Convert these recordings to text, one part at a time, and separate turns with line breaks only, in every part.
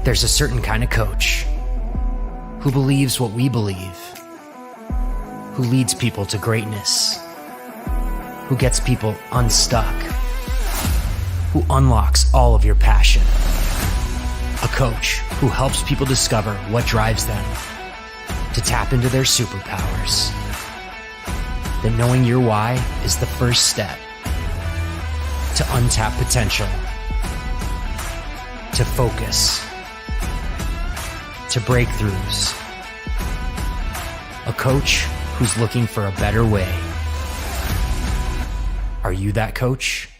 There's a certain kind of coach who believes what we believe, who leads people to greatness, who gets people unstuck, who unlocks all of your passion. A coach who helps people discover what drives them, to tap into their superpowers. That knowing your why is the first step to untap potential, to focus, to breakthroughs. A coach who's looking for a better way. Are you that coach?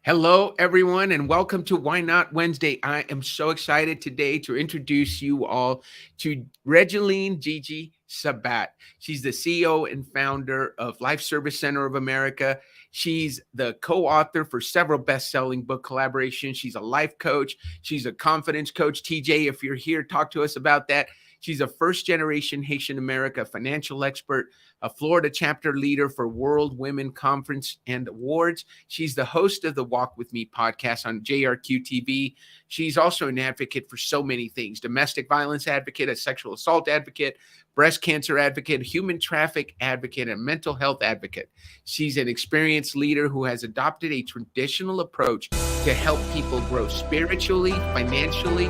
Hello, everyone, and welcome to Why Not Wednesday. I am so excited today to introduce you all to Regeline Gigi Sabbat. She's the CEO and founder of Life Service Center of America. She's the co-author for several best-selling book collaborations. She's a life coach. She's a confidence coach. TJ, if you're here, talk to us about that. She's a first-generation Haitian America financial expert, a Florida chapter leader for World Women Conference and Awards. She's the host of the Walk With Me podcast on JRQ TV. She's also an advocate for so many things: domestic violence advocate, a sexual assault advocate, breast cancer advocate, human traffic advocate, and mental health advocate. She's an experienced leader who has adopted a traditional approach to help people grow spiritually, financially,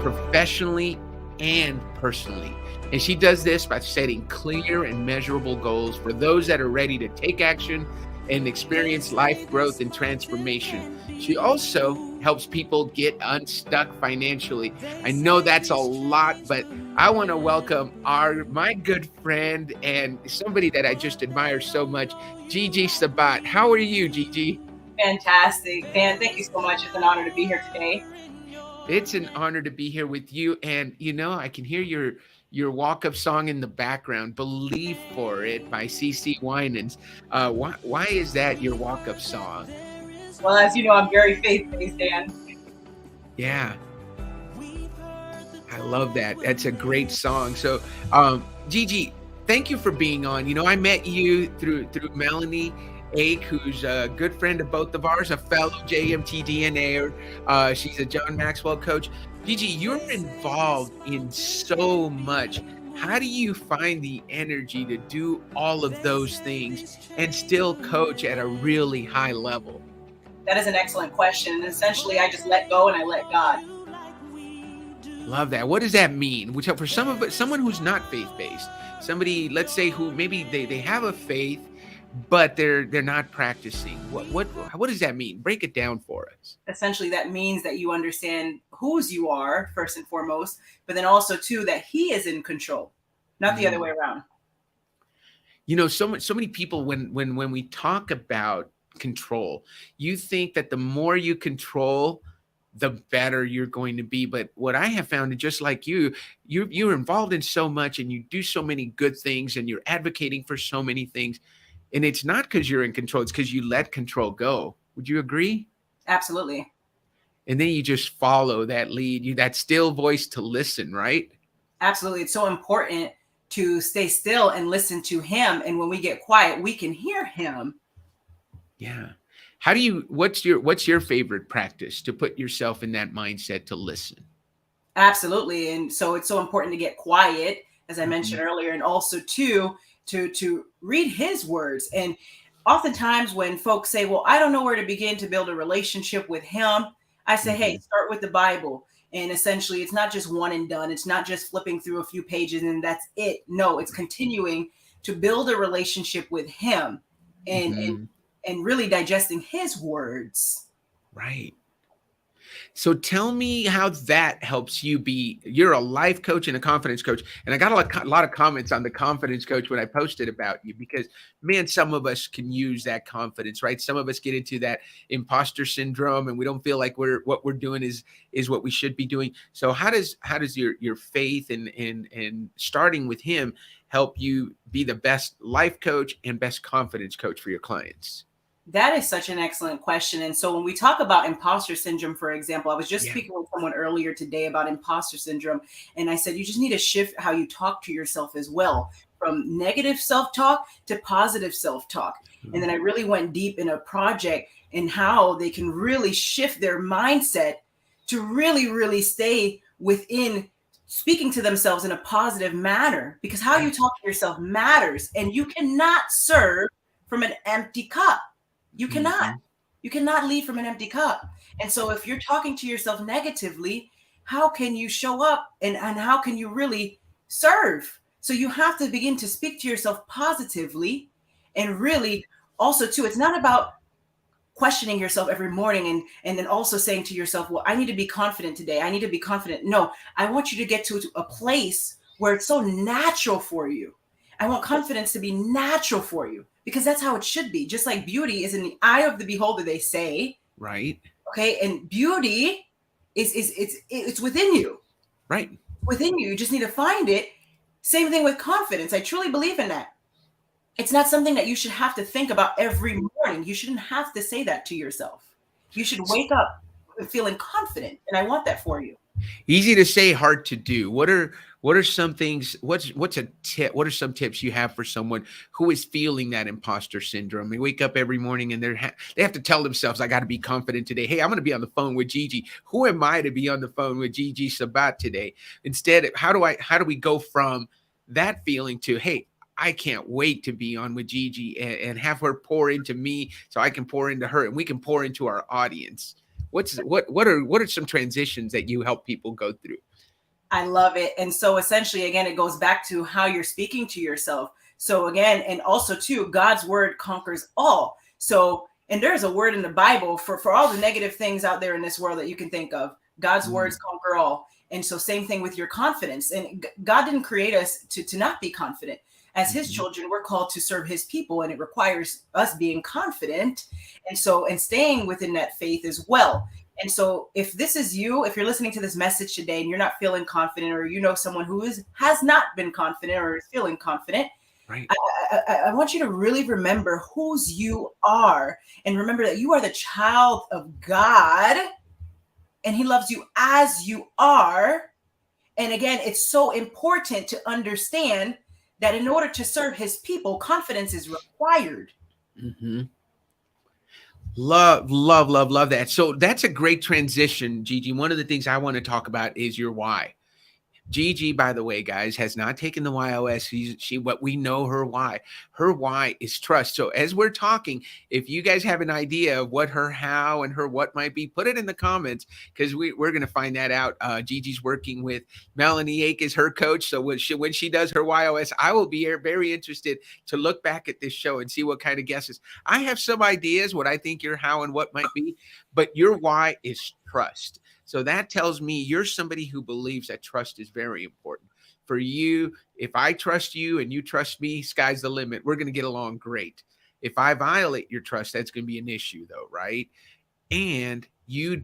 professionally, and personally. And she does this by setting clear and measurable goals for those that are ready to take action and experience life growth and transformation. She also helps people get unstuck financially. I know that's a lot, but I want to welcome my good friend and somebody that I just admire so much, Gigi Sabbat. How are you, Gigi?
Fantastic, Dan. Thank you so much. It's an honor to be here today.
It's an honor to be here with you. And, you know, I can hear your walk-up song in the background, Believe For It by CeCe Winans. Why is that your walk-up song?
Well, as you know, I'm very faith-based, Dan.
Yeah. I love that. That's a great song. So, Gigi, thank you for being on. You know, I met you through Melanie Ake, who's a good friend of both of ours, a fellow JMT DNAer. She's a John Maxwell coach. Gigi, you're involved in so much. How do you find the energy to do all of those things and still coach at a really high level?
That is an excellent question. Essentially, I just let go and I let God.
Love that. What does that mean? Which for someone who's not faith-based, somebody, let's say, who maybe they have a faith, but they're not practicing. What does that mean? Break it down for us.
Essentially, that means that you understand whose you are, first and foremost, but then also, too, that He is in control, not the other way around.
You know, so many people, when we talk about control, you think that the more you control, the better you're going to be. But what I have found, and just like you're involved in so much and you do so many good things and you're advocating for so many things. And it's not because you're in control, it's because you let control go. Would you agree?
Absolutely.
And then you just follow that lead, that still voice to listen, right?
Absolutely. It's so important to stay still and listen to Him. And when we get quiet, we can hear Him.
Yeah. What's your favorite practice to put yourself in that mindset to listen?
Absolutely. And so it's so important to get quiet, as I mentioned earlier, and also to read His words. And oftentimes when folks say, well, I don't know where to begin to build a relationship with Him, I say, hey, start with the Bible. And essentially, it's not just one and done. It's not just flipping through a few pages and that's it. No, it's continuing to build a relationship with Him and really digesting His words.
Right. So tell me how that helps you you're a life coach and a confidence coach. And I got a lot of comments on the confidence coach when I posted about you, because man, some of us can use that confidence, right? Some of us get into that imposter syndrome and we don't feel like what we're doing is what we should be doing. So how does your faith and starting with Him help you be the best life coach and best confidence coach for your clients?
That is such an excellent question. And so when we talk about imposter syndrome, for example, I was just speaking with someone earlier today about imposter syndrome. And I said, you just need to shift how you talk to yourself as well, from negative self-talk to positive self-talk. And then I really went deep in a project and how they can really shift their mindset to really, really stay within speaking to themselves in a positive manner, because how you talk to yourself matters, and you cannot serve from an empty cup. You cannot. You cannot lead from an empty cup. And so if you're talking to yourself negatively, how can you show up and how can you really serve? So you have to begin to speak to yourself positively, and really also too, it's not about questioning yourself every morning and then also saying to yourself, well, I need to be confident today. I need to be confident. No, I want you to get to a place where it's so natural for you. I want confidence to be natural for you, because that's how it should be. Just like beauty is in the eye of the beholder, they say.
Right.
Okay. And beauty it's within you.
Right.
Within you. You just need to find it. Same thing with confidence. I truly believe in that. It's not something that you should have to think about every morning. You shouldn't have to say that to yourself. You should wake up feeling confident. And I want that for you.
Easy to say, hard to do. What are some things? What's a tip? What are some tips you have for someone who is feeling that imposter syndrome? They wake up every morning and they have to tell themselves, I got to be confident today. Hey, I'm going to be on the phone with Gigi. Who am I to be on the phone with Gigi Sabbat today? Instead, how do we go from that feeling to, hey, I can't wait to be on with Gigi and have her pour into me so I can pour into her and we can pour into our audience. What are some transitions that you help people go through?
I love it. And so essentially, again, it goes back to how you're speaking to yourself. So again, and also too, God's word conquers all. So, and there's a word in the Bible for all the negative things out there in this world that you can think of. God's words conquer all. And so same thing with your confidence. And God didn't create us to not be confident. As his children, we're called to serve his people, and it requires us being confident. And so, and staying within that faith as well. And so if this is you, if you're listening to this message today and you're not feeling confident, or you know someone who has not been confident or is feeling confident,
right.
I want you to really remember whose you are, and remember that you are the child of God, and he loves you as you are. And again, it's so important to understand that in order to serve his people, confidence is required.
Love that. So that's a great transition, Gigi. One of the things I want to talk about is your why. Gigi, by the way, guys, has not taken the WHY.os. What we know her why. Her why is trust. So as we're talking, if you guys have an idea of what her how and her what might be, put it in the comments, because we're going to find that out. Gigi's working with Melanie Ake as her coach. So when she does her WHY.os, I will be very interested to look back at this show and see what kind of guesses. I have some ideas what I think your how and what might be, but your why is trust. So that tells me you're somebody who believes that trust is very important. For you, if I trust you and you trust me, sky's the limit. We're going to get along great. If I violate your trust, that's going to be an issue though, right? And you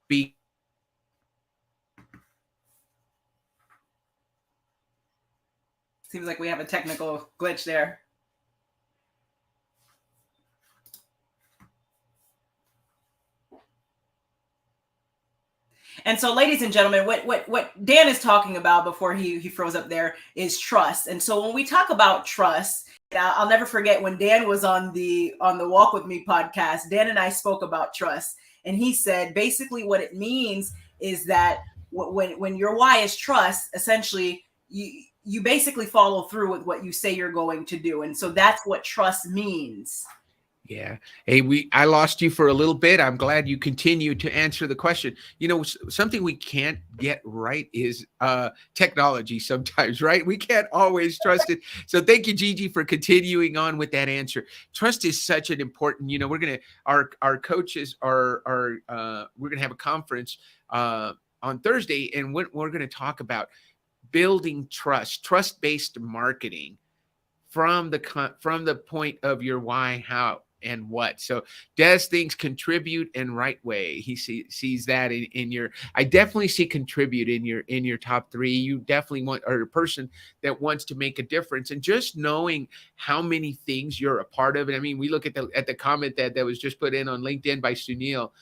be.
Seems like we have a technical glitch there. And so, ladies and gentlemen, what Dan is talking about before he froze up there is trust. And so when we talk about trust, I'll never forget when Dan was on the Walk With Me podcast, Dan and I spoke about trust. And he said, basically what it means is that when your why is trust, essentially you basically follow through with what you say you're going to do. And so that's what trust means.
Yeah. Hey, I lost you for a little bit. I'm glad you continue to answer the question. You know, something we can't get right is technology sometimes, right? We can't always trust it. So thank you, Gigi, for continuing on with that answer. Trust is such an important, you know, our coaches we're going to have a conference on Thursday, and we're going to talk about building trust-based marketing from the point of your why, how, and what. So does things contribute in right way? He sees that in your, I definitely see contribute in your top three. You definitely are a person that wants to make a difference, and just knowing how many things you're a part of. And I mean, we look at the comment that was just put in on LinkedIn by Sunil.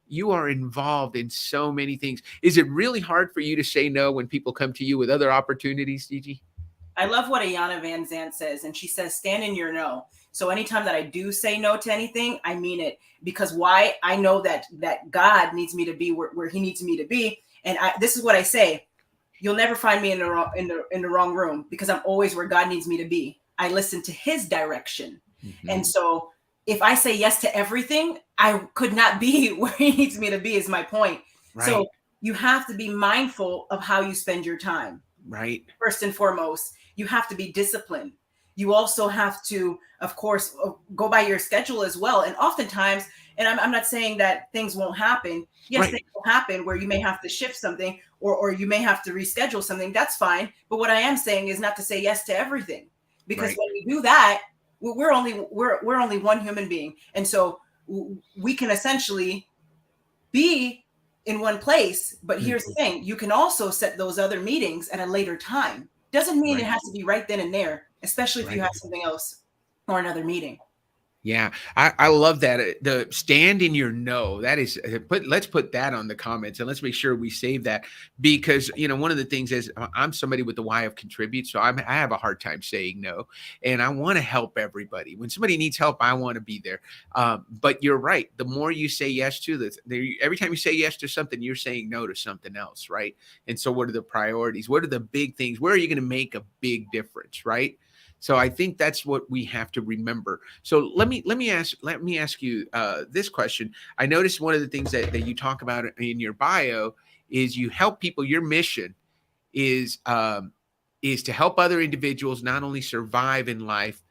you are involved in so many things. Is it really hard for you to say no when people come to you with other opportunities, Gigi?
I love what Ayana Van Zandt says, and she says, stand in your no. So anytime that I do say no to anything, I mean it. Because why? I know that God needs me to be where he needs me to be. And this is what I say. You'll never find me in the wrong room, because I'm always where God needs me to be. I listen to his direction. Mm-hmm. And so if I say yes to everything, I could not be where he needs me to be, is my point. Right. So you have to be mindful of how you spend your time.
Right.
First and foremost, you have to be disciplined. You also have to, of course, go by your schedule as well. And oftentimes, and I'm not saying that things won't happen. Yes, right. Things will happen where you may have to shift something or you may have to reschedule something. That's fine. But what I am saying is not to say yes to everything, because right. When we do that, we're only one human being. And so we can essentially be in one place. But here's the thing. You can also set those other meetings at a later time. Doesn't mean right. It has to be right then and there, especially if right. You have something else or another meeting.
Yeah, I love that. The stand in your no, that is, let's put that on the comments, and let's make sure we save that, because, one of the things is I'm somebody with the why of contribute. So I have a hard time saying no, and I want to help everybody. When somebody needs help, I want to be there. But you're right. The more you say yes to this, every time you say yes to something, you're saying no to something else. Right. And so what are the priorities? What are the big things? Where are you going to make a big difference? Right. So I think that's what we have to remember. So let me ask you this question. I noticed one of the things that you talk about in your bio is you help people. Your mission is to help other individuals not only survive in life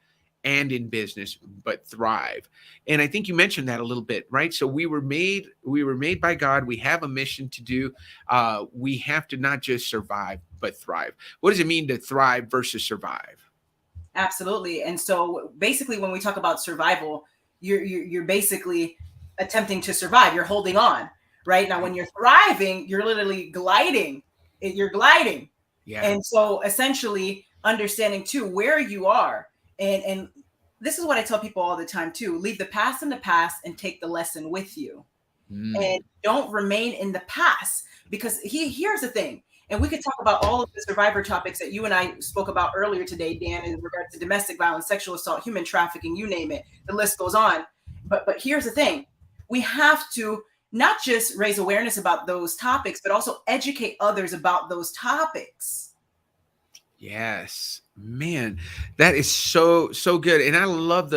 and in business, but thrive. And I think you mentioned that a little bit, right? So we were made by God. We have a mission to do. We have to not just survive, but thrive. What does it mean to thrive versus survive?
Absolutely. And so basically, when we talk about survival, you're basically attempting to survive. You're holding on, right? Now, when you're thriving, you're literally gliding. You're gliding. Yeah. And so essentially understanding too where you are. And this is what I tell people all the time too. Leave the past in the past and take the lesson with you. And don't remain in the past, because here's the thing. And we could talk about all of the survivor topics that you and I spoke about earlier today, Dan, in regards to domestic violence, sexual assault, human trafficking, you name it. The list goes on. But here's the thing. We have to not just raise awareness about those topics, but also educate others about those topics.
Yes, man, that is so good. And I love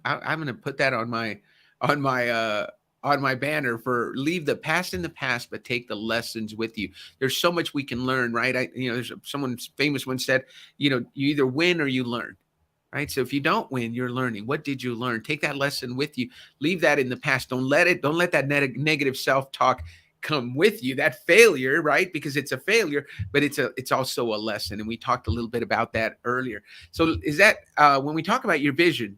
I'm going to put that on my banner for leave the past in the past, but take the lessons with you. There's so much we can learn, right? There's someone famous once said, you either win or you learn, right? So if you don't win, you're learning. What did you learn? Take that lesson with you. Leave that in the past. Don't let that negative self-talk come with you, that failure, right? Because it's a failure, but it's also a lesson. And we talked a little bit about that earlier. So is that when we talk about your vision,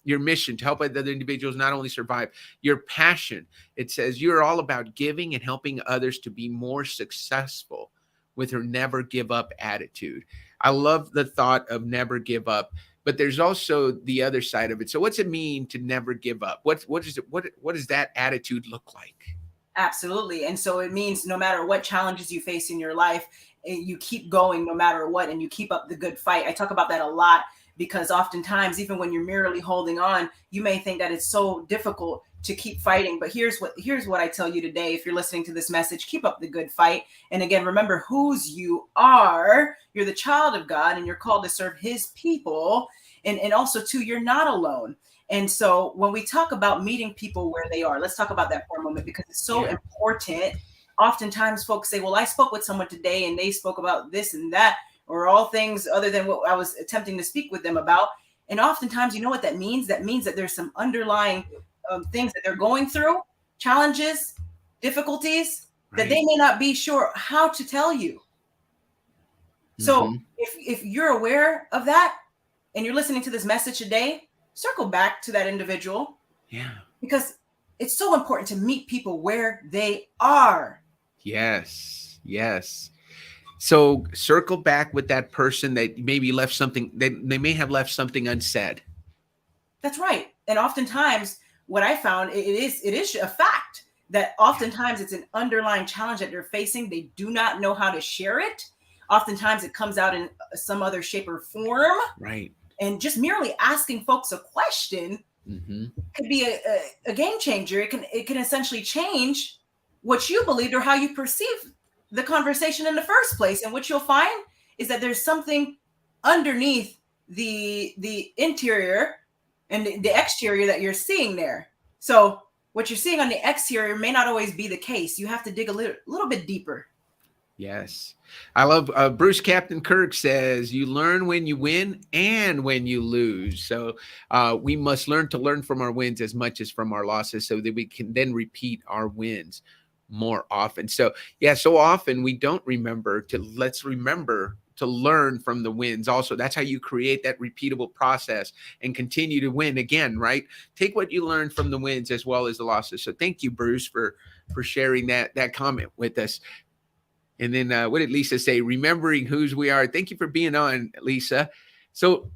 your mission to help other individuals not only survive, your passion, it says you're all about giving and helping others to be more successful with her never give up attitude. I love the thought of never give up, but there's also the other side of it. So what's it mean to never give up? What does that attitude look like?
Absolutely. And so it means no matter what challenges you face in your life, you keep going no matter what, and you keep up the good fight. I talk about that a lot, because oftentimes, even when you're merely holding on, you may think that it's so difficult to keep fighting. But here's what I tell you today. If you're listening to this message, keep up the good fight. And again, remember whose you are. You're the child of God, and you're called to serve his people. And also too, you're not alone. And so when we talk about meeting people where they are, let's talk about that for a moment, because it's so important. Oftentimes folks say, well, I spoke with someone today and they spoke about this and that, or all things other than what I was attempting to speak with them about. And oftentimes, you know what that means? That means that there's some underlying things that they're going through, challenges, difficulties, that they may not be sure how to tell you. So if you're aware of that and you're listening to this message today, circle back to that individual. Yeah. Because it's so important to meet people where they are. Yes. So circle back with that person that maybe left something, they may have left something unsaid. That's right. And oftentimes what I found, it is a fact that oftentimes it's an underlying challenge that they're facing. They do not know how to share it. Oftentimes it comes out in some other shape or form.
Right.
And just merely asking folks a question could be a game changer. It can essentially change what you believed or how you perceive the conversation in the first place. And what you'll find is that there's something underneath the interior and the exterior that you're seeing there. So what you're seeing on the exterior may not always be the case. You have to dig a little bit deeper.
Yes. I love Bruce Captain Kirk says, you learn when you win and when you lose. So we must learn to learn from our wins as much as from our losses so that we can then repeat our wins more often. So yeah, so often we don't remember let's remember to learn from the wins. Also, that's how you create that repeatable process and continue to win again, right? Take what you learned from the wins as well as the losses. So thank you, Bruce, for sharing that comment with us. And then what did Lisa say? Remembering whose we are. Thank you for being on, Lisa. So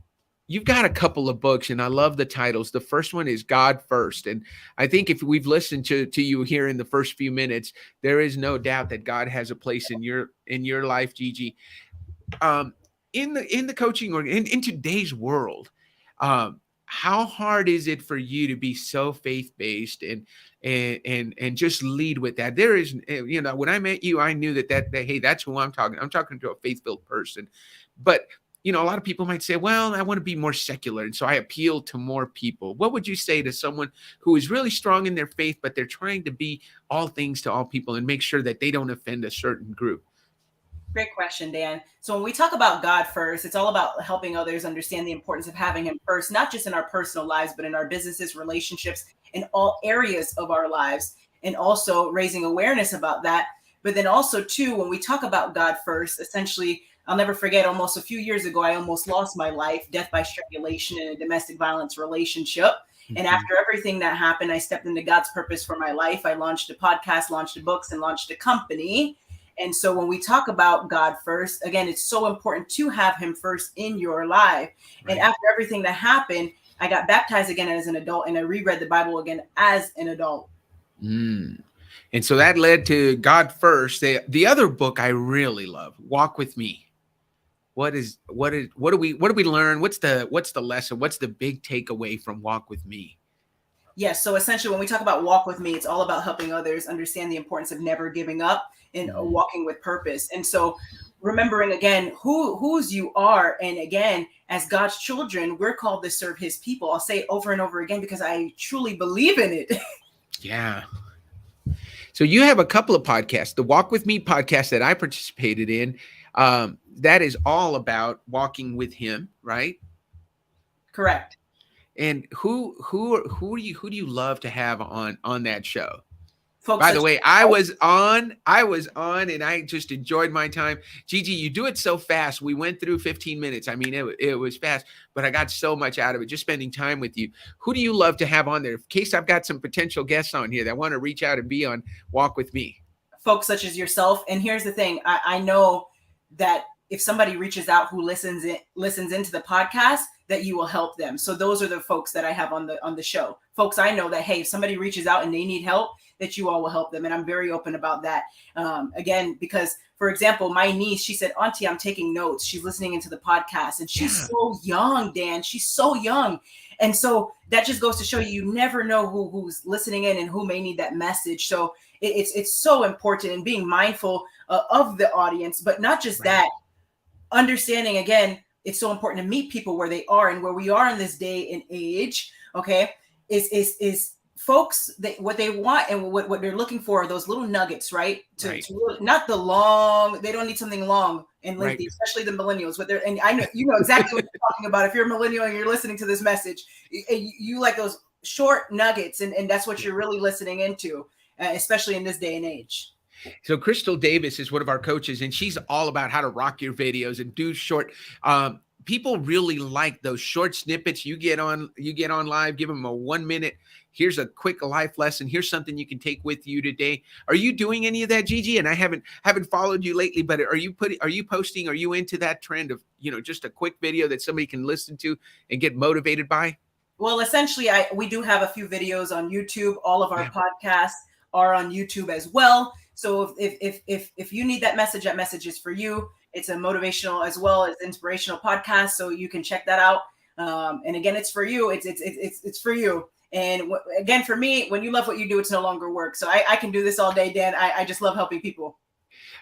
you've got a couple of books, and I love the titles. The first one is God First. And I think if we've listened to you here in the first few minutes, there is no doubt that God has a place in your life, Gigi. In the coaching or in today's world, how hard is it for you to be so faith-based and just lead with that? There is, when I met you, I knew that hey, that's who I'm talking. I'm talking to a faith-filled person. But a lot of people might say, well, I want to be more secular, and so I appeal to more people. What would you say to someone who is really strong in their faith, but they're trying to be all things to all people and make sure that they don't offend a certain group?
Great question, Dan. So when we talk about God first, it's all about helping others understand the importance of having him first, not just in our personal lives, but in our businesses, relationships, in all areas of our lives, and also raising awareness about that. But then also, too, when we talk about God first, essentially, I'll never forget, almost a few years ago, I almost lost my life, death by strangulation in a domestic violence relationship. And after everything that happened, I stepped into God's purpose for my life. I launched a podcast, launched the books, and launched a company. And so when we talk about God first, again, it's so important to have him first in your life. Right. And after everything that happened, I got baptized again as an adult, and I reread the Bible again as an adult.
And so that led to God First. The other book I really love, Walk With Me. What do we learn? What's the lesson? What's the big takeaway from Walk With Me?
Yes. So essentially, when we talk about Walk With Me, it's all about helping others understand the importance of never giving up and walking with purpose. And so remembering again whose you are. And again, as God's children, we're called to serve his people. I'll say it over and over again because I truly believe in it. Yeah.
So you have a couple of podcasts, the Walk With Me podcast that I participated in. That is all about walking with him, right?
Correct.
And who do you love to have on that show?
Folks,
by the way, I was on and I just enjoyed my time. Gigi, you do it so fast. We went through 15 minutes. I mean, it was fast, but I got so much out of it just spending time with you. Who do you love to have on there? In case I've got some potential guests on here that want to reach out and be on Walk With Me.
Folks such as yourself. And here's the thing. I know that if somebody reaches out who listens into the podcast, that you will help them. So those are the folks that I have on the show. Folks, I know that, hey, if somebody reaches out and they need help, that you all will help them. And I'm very open about that. Again, because, for example, my niece, she said, Auntie, I'm taking notes. She's listening into the podcast. And she's so young, Dan. She's so young. And so that just goes to show you never know who's listening in and who may need that message. So it's so important, and being mindful of the audience, but not just that, understanding, again, it's so important to meet people where they are, and where we are in this day and age, okay, is folks, what they want and what they're looking for are those little nuggets, right? To not the long, they don't need something long and lengthy, especially the millennials. And I know, you know exactly what you're talking about. If you're a millennial and you're listening to this message, you like those short nuggets, and that's what you're really listening into, especially in this day and age.
So Crystal Davis is one of our coaches, and she's all about how to rock your videos and do short. People really like those short snippets. You get on live, give them a 1 minute. Here's a quick life lesson. Here's something you can take with you today. Are you doing any of that, Gigi? And I haven't followed you lately, but are you posting? Are you into that trend of, just a quick video that somebody can listen to and get motivated by?
Well, essentially, we do have a few videos on YouTube. All of our podcasts are on YouTube as well. So if you need that message is for you. It's a motivational as well as inspirational podcast, so you can check that out. And again, it's for you. It's for you. And again, for me, when you love what you do, it's no longer work. So I can do this all day, Dan. I just love helping people.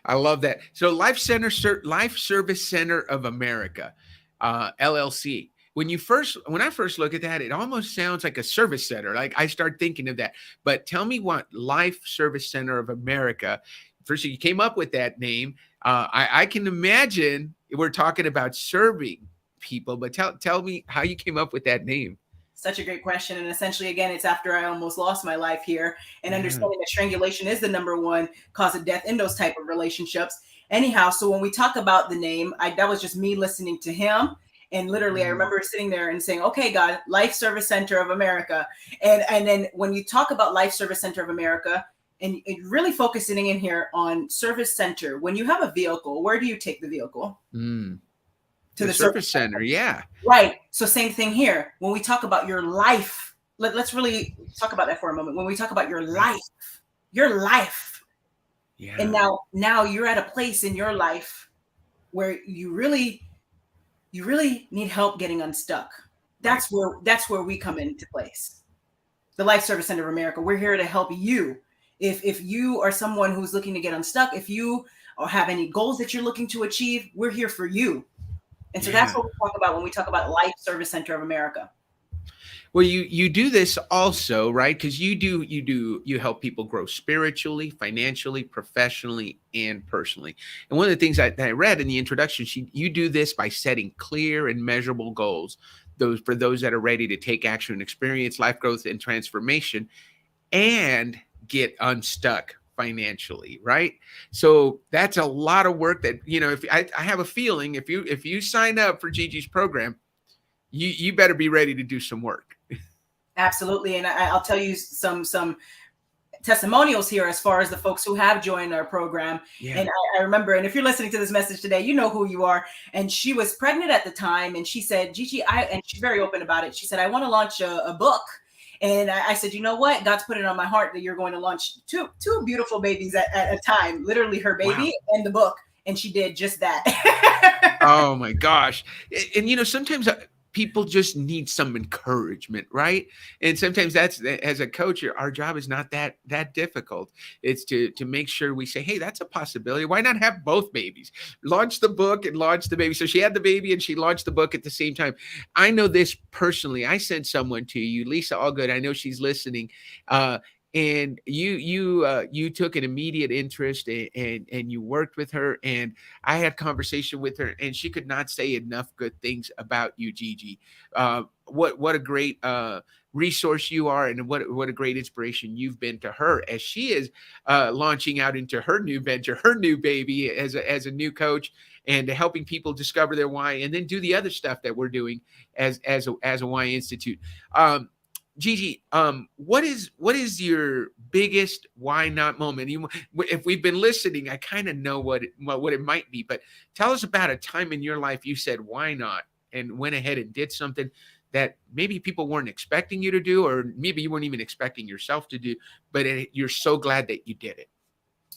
I love that. So Life Service Center of America, LLC. When I first look at that, it almost sounds like a service center. Like I start thinking of that. But tell me what Life Service Center of America. First, you came up with that name. I can imagine we're talking about serving people, but tell me how you came up with that name.
Such a great question. And essentially, again, it's after I almost lost my life here and understanding that strangulation is the number one cause of death in those type of relationships. Anyhow, so when we talk about the name, that was just me listening to him. And literally, I remember sitting there and saying, okay, God, Life Service Center of America. And then when you talk about Life Service Center of America, and really focusing in here on service center, when you have a vehicle, where do you take the vehicle? To the service center. Yeah. Right. So same thing here. When we talk about your life, let's really talk about that for a moment. When we talk about your life. Yeah. And now you're at a place in your life where you really need help getting unstuck. That's where we come into place. The Life Service Center of America. We're here to help you. If you are someone who's looking to get unstuck, if you have any goals that you're looking to achieve, we're here for you. And so that's what we talk about when we talk about Life Service Center of America.
Well, you do this also, right? Because you help people grow spiritually, financially, professionally, and personally. And one of the things that I read in the introduction, you do this by setting clear and measurable goals. For those that are ready to take action and experience life growth and transformation, and get unstuck financially, right? So that's a lot of work that, if I have a feeling if you sign up for Gigi's program, you better be ready to do some work.
Absolutely. And I'll tell you some testimonials here as far as the folks who have joined our program. Yeah. And I remember, and if you're listening to this message today, you know who you are. And she was pregnant at the time. And she said, Gigi, and she's very open about it. She said, I want to launch a book. And I said, you know what? God's put it on my heart that you're going to launch two beautiful babies at a time, literally her baby and the book. And she did just that.
Oh my gosh. And sometimes people just need some encouragement, right? And sometimes that's, as a coach, our job is not that difficult. It's to make sure we say, hey, that's a possibility. Why not have both babies? Launch the book and launch the baby. So she had the baby and she launched the book at the same time. I know this personally. I sent someone to you, Lisa Allgood. I know she's listening. And you took an immediate interest and you worked with her, and I had conversation with her, and she could not say enough good things about you, Gigi. What a great resource you are, and what a great inspiration you've been to her as she is launching out into her new venture, her new baby as a new coach, and helping people discover their why, and then do the other stuff that we're doing as a Why Institute. Gigi, what is your biggest why not moment? If we've been listening, I kind of know what it might be, but tell us about a time in your life you said, why not? And went ahead and did something that maybe people weren't expecting you to do, or maybe you weren't even expecting yourself to do, but you're so glad that you did it.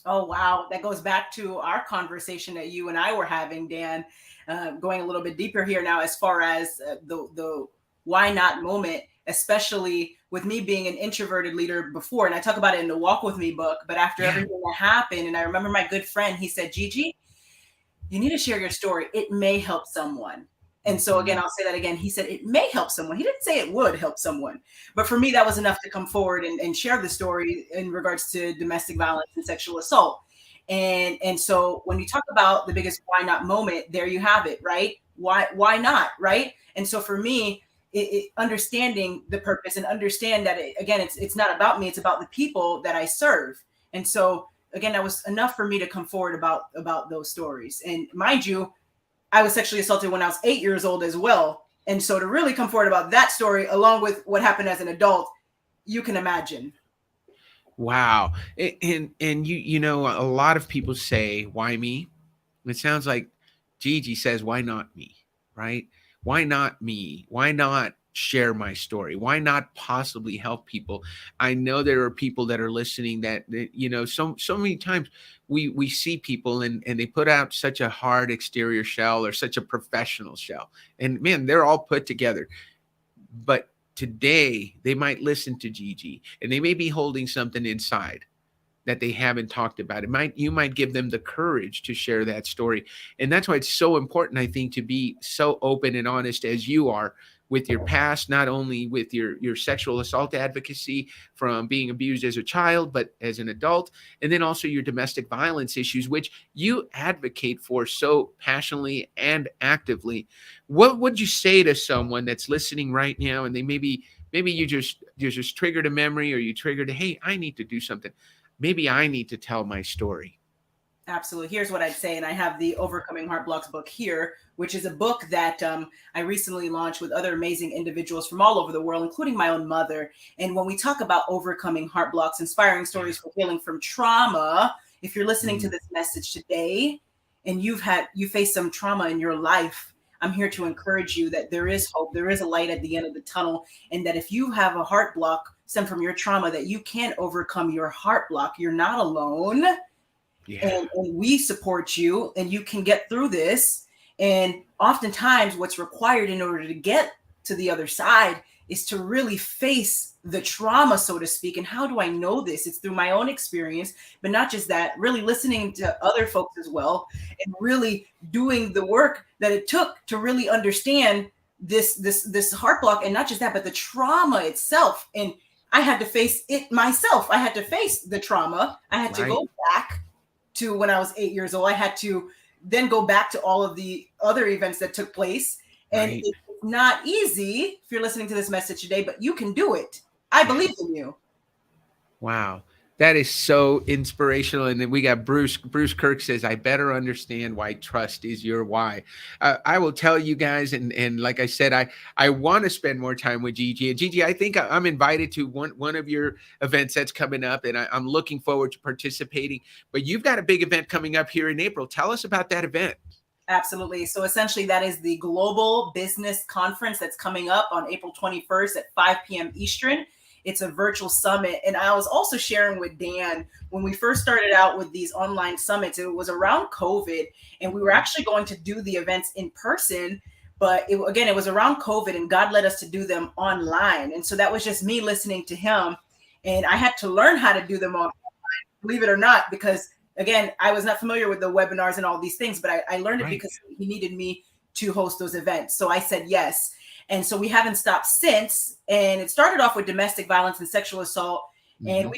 Oh, wow. That goes back to our conversation that you and I were having, Dan, going a little bit deeper here now, as far as the why not moment, especially with me being an introverted leader before. And I talk about it in the Walk With Me book, but after everything that happened, and I remember my good friend, he said, Gigi, you need to share your story. It may help someone. And so again, I'll say that again. He said, it may help someone. He didn't say it would help someone. But for me, that was enough to come forward and share the story in regards to domestic violence and sexual assault. And so when you talk about the biggest why not moment, there you have it, right? Why not, right? And so for me, understanding the purpose and understand that it's not about me, it's about the people that I serve. And so again, that was enough for me to come forward about those stories. And mind you, I was sexually assaulted when I was 8 years old as well. And so to really come forward about that story, along with what happened as an adult, you can imagine.
Wow. And you know, a lot of people say, why me? It sounds like Gigi says, why not me? Right? Why not me? Why not share my story? Why not possibly help people? I know there are people that are listening that so many times we see people and they put out such a hard exterior shell or such a professional shell, and man, they're all put together. But today they might listen to Gigi and they may be holding something inside that they haven't talked about. You might give them the courage to share that story. And that's why it's so important, I think, to be so open and honest as you are with your past, not only with your sexual assault advocacy from being abused as a child, but as an adult, and then also your domestic violence issues, which you advocate for so passionately and actively. What would you say to someone that's listening right now and they maybe you just triggered a memory, or you triggered, hey, I need to do something. Maybe I need to tell my story.
Absolutely. Here's what I'd say. And I have the Overcoming Heart Blocks book here, which is a book that I recently launched with other amazing individuals from all over the world, including my own mother. And when we talk about overcoming heart blocks, inspiring stories for healing from trauma, if you're listening to this message today and you faced some trauma in your life, I'm here to encourage you that there is hope. There is a light at the end of the tunnel. And that if you have a heart block stemmed from your trauma, that you can overcome your heart block. You're not alone. Yeah. And we support you, and you can get through this. And oftentimes what's required in order to get to the other side is to really face the trauma, so to speak. And how do I know this? It's through my own experience, but not just that, really listening to other folks as well, and really doing the work that it took to really understand this heart block. And not just that, but the trauma itself. And I had to face it myself. I had to face the trauma. I had to go back to when I was 8 years old. I had to then go back to all of the other events that took place. And it's not easy if you're listening to this message today, but you can do it. I believe in you.
Wow. That is so inspirational. And then we got Bruce Kirk says, I better understand why trust is your why. I will tell you guys. And like I said, I want to spend more time with Gigi. And Gigi, I think I'm invited to one of your events that's coming up, and I'm looking forward to participating. But you've got a big event coming up here in April. Tell us about that event.
Absolutely. So essentially that is the Global Business Conference that's coming up on April 21st at 5 p.m. Eastern. It's a virtual summit. And I was also sharing with Dan, when we first started out with these online summits, it was around COVID, and we were actually going to do the events in person. But it was around COVID, and God led us to do them online. And so that was just me listening to him. And I had to learn how to do them online, believe it or not, because again, I was not familiar with the webinars and all these things, but I learned it because he needed me to host those events. So I said yes. And so we haven't stopped since. And it started off with domestic violence and sexual assault. And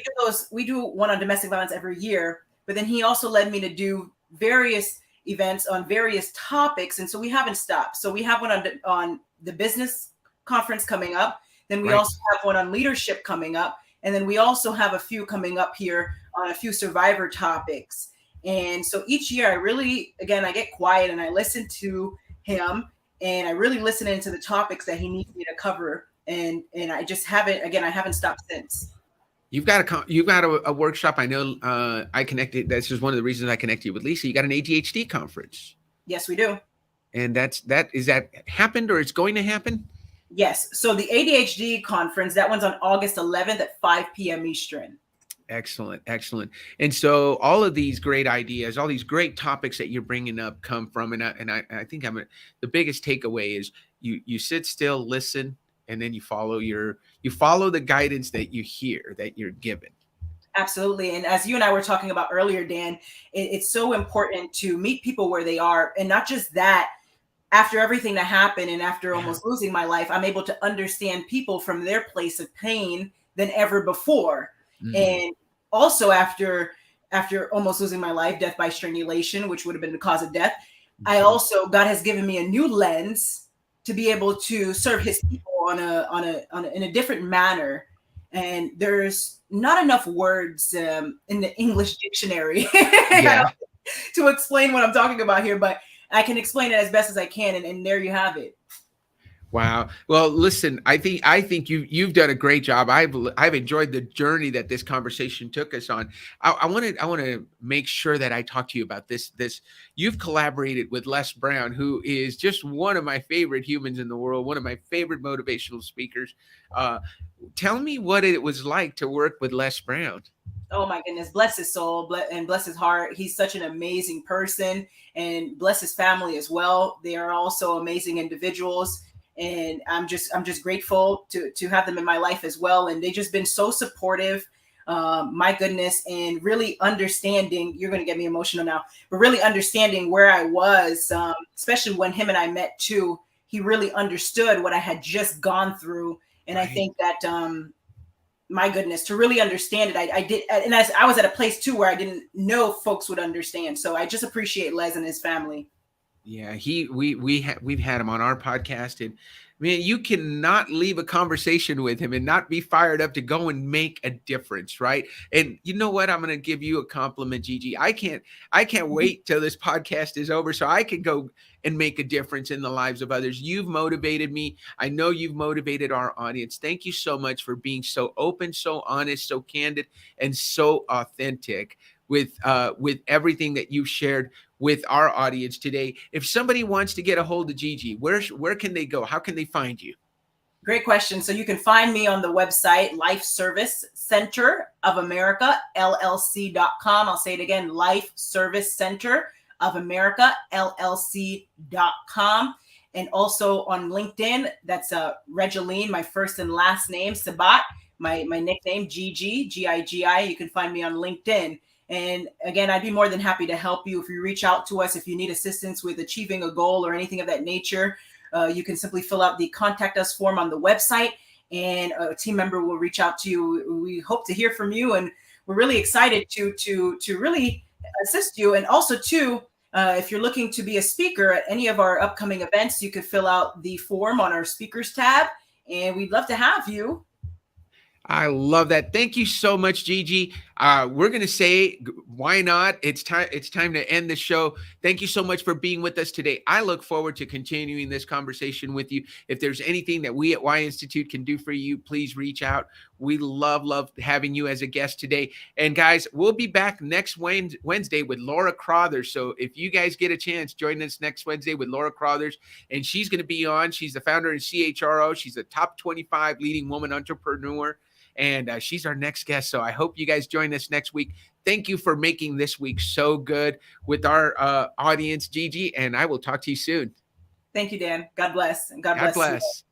we do one on domestic violence every year. But then he also led me to do various events on various topics. And so we haven't stopped. So we have one on the business conference coming up. Then we also have one on leadership coming up. And then we also have a few coming up here on a few survivor topics. And so each year I get quiet and I listen to him, and I really listen into the topics that he needs me to cover. And I just haven't stopped since.
You've got a workshop. I know I connected. This is one of the reasons I connected you with Lisa. You got an ADHD conference.
Yes, we do.
And is that happened, or it's going to happen?
Yes. So the ADHD conference, that one's on August 11th at 5 p.m. Eastern.
Excellent. Excellent. And so all of these great ideas, all these great topics that you're bringing up come from, and I think the biggest takeaway is you sit still, listen, and then you follow the guidance that you hear, that you're given.
Absolutely. And as you and I were talking about earlier, Dan, it's so important to meet people where they are. And not just that, after everything that happened and after almost losing my life, I'm able to understand people from their place of pain than ever before. And also after almost losing my life, death by strangulation, which would have been the cause of death, God has given me a new lens to be able to serve his people in a different manner. And there's not enough words in the English dictionary to explain what I'm talking about here, but I can explain it as best as I can. And there you have it.
Wow. Well, listen, I think you've done a great job. I've enjoyed the journey that this conversation took us on. I want to make sure that I talk to you about this. You've collaborated with Les Brown, who is just one of my favorite humans in the world, one of my favorite motivational speakers. Uh, Tell me what it was like to work with Les Brown.
Oh my goodness, bless his soul and bless his heart. He's such an amazing person, and bless his family as well. They are also amazing individuals, and I'm just grateful to have them in my life as well. And they just been so supportive. My goodness, and really understanding. You're going to get me emotional now, but really understanding where I was, especially when him and I met too. He really understood what I had just gone through, and I
Right.
think that my goodness, to really understand it, I did, and I was at a place too where I didn't know folks would understand. So I just appreciate Les and his family.
Yeah, we've had him on our podcast, and man, you cannot leave a conversation with him and not be fired up to go and make a difference, right? And you know what? I'm going to give you a compliment, Gigi. I can't wait till this podcast is over so I can go and make a difference in the lives of others. You've motivated me. I know you've motivated our audience. Thank you so much for being so open, so honest, so candid, and so authentic with everything that you've shared with our audience today. If somebody wants to get a hold of Gigi, where can they go? How can they find you?
Great question. So you can find me on the website, Life Service Center of America, LLC.com. I'll say it again, Life Service Center of America, LLC.com. And also on LinkedIn, that's Regeline, my first and last name, Sabbat, my nickname, Gigi, Gigi. You can find me on LinkedIn. And again, I'd be more than happy to help you if you reach out to us, if you need assistance with achieving a goal or anything of that nature. You can simply fill out the contact us form on the website, and a team member will reach out to you. We hope to hear from you, and we're really excited to really assist you. And also, too, if you're looking to be a speaker at any of our upcoming events, you could fill out the form on our speakers tab, and we'd love to have you.
I love that. Thank you so much, Gigi. We're going to say, why not? It's time. It's time to end the show. Thank you so much for being with us today. I look forward to continuing this conversation with you. If there's anything that we at Y Institute can do for you, please reach out. We love having you as a guest today. And guys, we'll be back next Wednesday with Laura Crothers. So if you guys get a chance, join us next Wednesday with Laura Crothers. And she's going to be on. She's the founder of CHRO. She's a top 25 leading woman entrepreneur. And she's our next guest. So I hope you guys join us next week. Thank you for making this week so good with our audience, Gigi. And I will talk to you soon.
Thank you, Dan. God bless. And God
God
bless you.
bless.